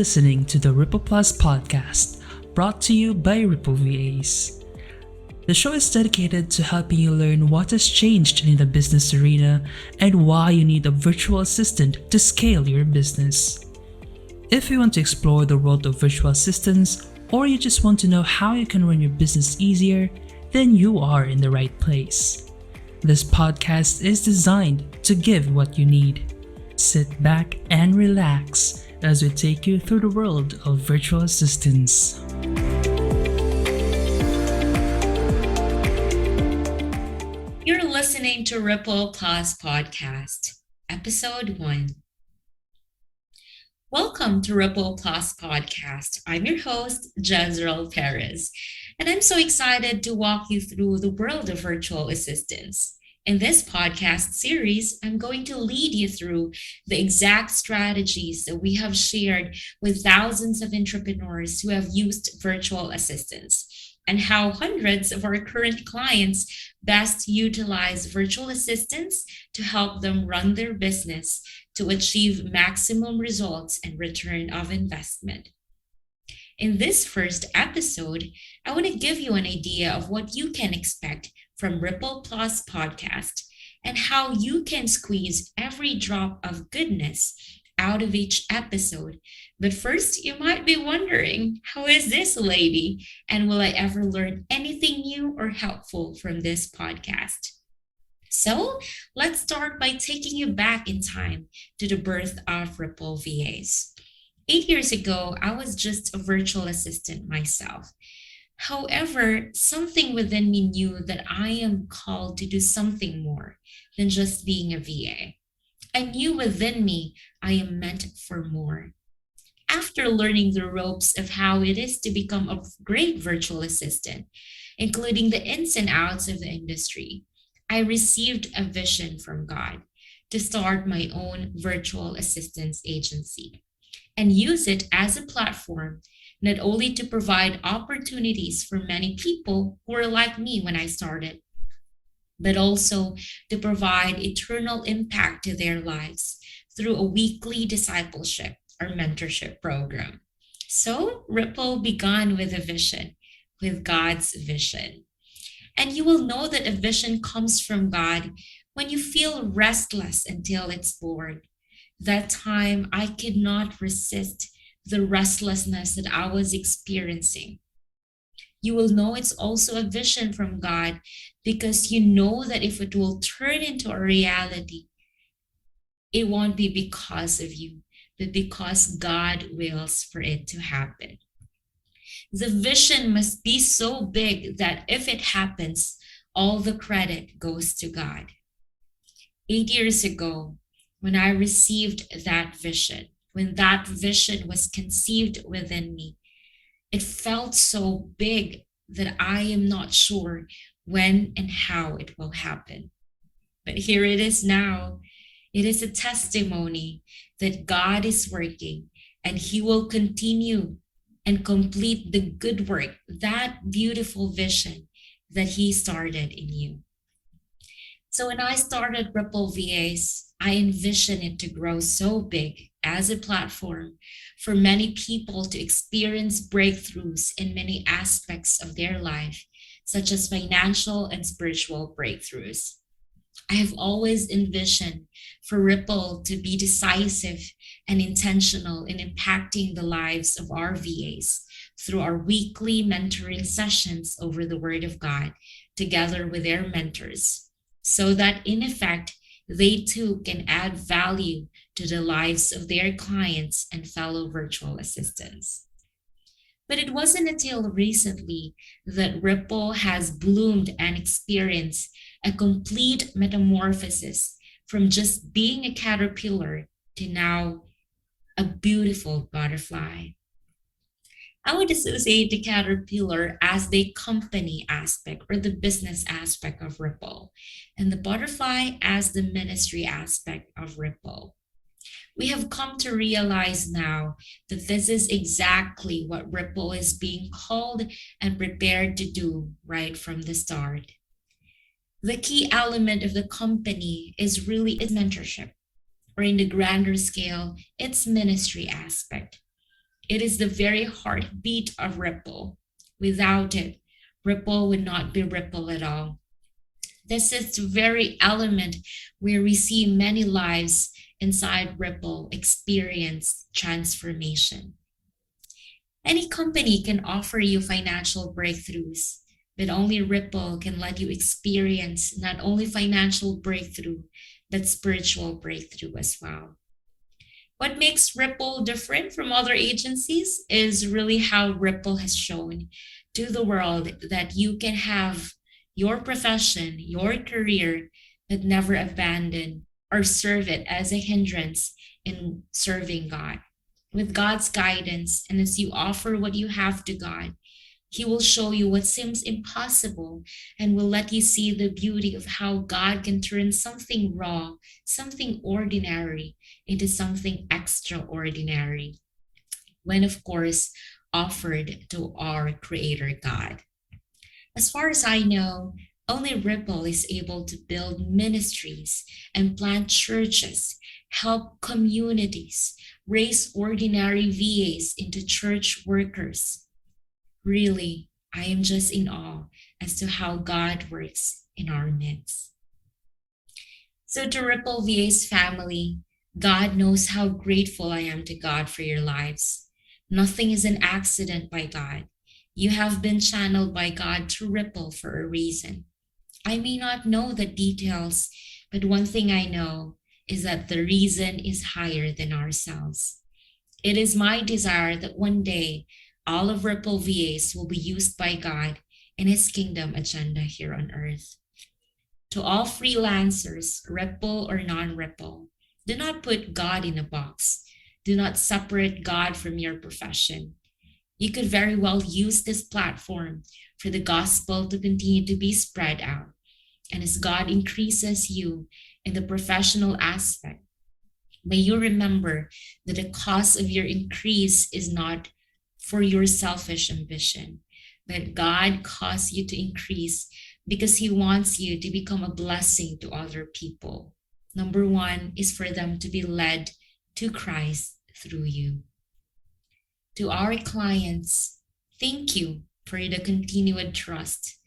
listening to the Ripple Plus podcast, brought to you by Ripple VAs. The show is dedicated to helping you learn what has changed in the business arena and why you need a virtual assistant to scale your business. If you want to explore the world of virtual assistants, or you just want to know how you can run your business easier, then you are in the right place. This podcast is designed to give what you need. Sit back and relax as we take you through the world of virtual assistants. You're listening to Ripple Plus Podcast, Episode 1. Welcome to Ripple Plus Podcast. I'm your host, Jez Perez, and I'm so excited to walk you through the world of virtual assistants. In this podcast series, I'm going to lead you through the exact strategies that we have shared with thousands of entrepreneurs who have used virtual assistants, and how hundreds of our current clients best utilize virtual assistants to help them run their business to achieve maximum results and return of investment. In this first episode, I want to give you an idea of what you can expect from Ripple Plus Podcast and how you can squeeze every drop of goodness out of each episode. But first, you might be wondering, how is this lady? And will I ever learn anything new or helpful from this podcast? So let's start by taking you back in time to the birth of Ripple VAs. 8 years ago, I was just a virtual assistant myself. However, something within me knew that I am called to do something more than just being a VA. I knew within me I am meant for more. After learning the ropes of how it is to become a great virtual assistant, including the ins and outs of the industry, I received a vision from God to start my own virtual assistance agency and use it as a platform not only to provide opportunities for many people who were like me when I started, but also to provide eternal impact to their lives through a weekly discipleship or mentorship program. So Ripple began with a vision, with God's vision. And you will know that a vision comes from God when you feel restless until it's bored. That time I could not resist the restlessness that I was experiencing. You will know it's also a vision from God because you know that if it will turn into a reality, it won't be because of you, but because God wills for it to happen. The vision must be so big that if it happens, all the credit goes to God. 8 years ago, when I received that vision, when that vision was conceived within me, it felt so big that I am not sure when and how it will happen. But here it is now. It is a testimony that God is working and He will continue and complete the good work, that beautiful vision that He started in you. So when I started Ripple VAs, I envisioned it to grow so big as a platform for many people to experience breakthroughs in many aspects of their life, such as financial and spiritual breakthroughs. I have always envisioned for Ripple to be decisive and intentional in impacting the lives of our VAs through our weekly mentoring sessions over the Word of God, together with their mentors, so that in effect, they too can add value to the lives of their clients and fellow virtual assistants. But it wasn't until recently that Ripple has bloomed and experienced a complete metamorphosis from just being a caterpillar to now a beautiful butterfly. I would associate the caterpillar as the company aspect or the business aspect of Ripple, and the butterfly as the ministry aspect of Ripple. We have come to realize now that this is exactly what Ripple is being called and prepared to do right from the start. The key element of the company is really its mentorship, or in the grander scale, its ministry aspect. It is the very heartbeat of Ripple. Without it, Ripple would not be Ripple at all. This is the very element where we see many lives inside Ripple experience transformation. Any company can offer you financial breakthroughs, but only Ripple can let you experience not only financial breakthrough, but spiritual breakthrough as well. What makes Ripple different from other agencies is really how Ripple has shown to the world that you can have your profession, your career, but never abandon or serve it as a hindrance in serving God. With God's guidance, and as you offer what you have to God, He will show you what seems impossible and will let you see the beauty of how God can turn something raw, something ordinary, into something extraordinary. When, of course, offered to our Creator God. As far as I know, only Ripple is able to build ministries and plant churches, help communities, raise ordinary VAs into church workers. Really, I am just in awe as to how God works in our midst. So to Ripple VAs family, God knows how grateful I am to God for your lives. Nothing is an accident by God. You have been channeled by God to Ripple for a reason. I may not know the details, but one thing I know is that the reason is higher than ourselves. It is my desire that one day all of Ripple VAs will be used by God in His kingdom agenda here on earth. To all freelancers, Ripple or non-Ripple, do not put God in a box. Do not separate God from your profession. You could very well use this platform for the gospel to continue to be spread out. And as God increases you in the professional aspect, may you remember that the cost of your increase is not for your selfish ambition, but God caused you to increase because He wants you to become a blessing to other people. Number one is for them to be led to Christ through you. To our clients, thank you for the continued trust.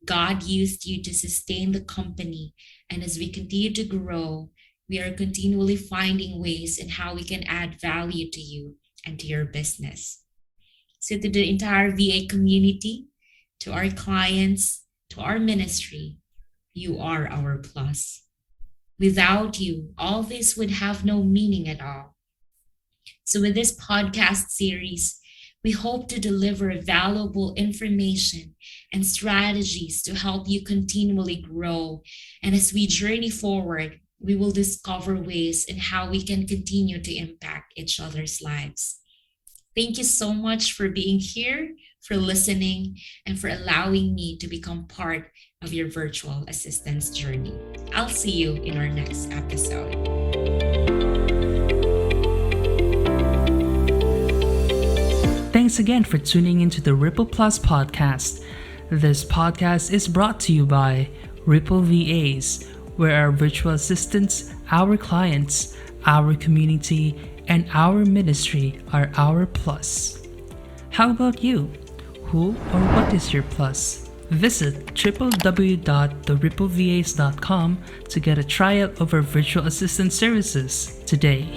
God used you to sustain the company, and as we continue to grow, we are continually finding ways in how we can add value to you and to your business. So to the entire VA community, to our clients, to our ministry, you are our plus. Without you, all this would have no meaning at all. So with this podcast series, we hope to deliver valuable information and strategies to help you continually grow. And as we journey forward, we will discover ways in how we can continue to impact each other's lives. Thank you so much for being here, for listening, and for allowing me to become part of your virtual assistance journey. I'll see you in our next episode. Thanks again for tuning into the Ripple Plus podcast. This podcast is brought to you by Ripple VAs, where our virtual assistants, our clients, our community, and our ministry are our plus. How about you? Who or what is your plus? Visit www.therippleVAs.com to get a tryout of our virtual assistant services today.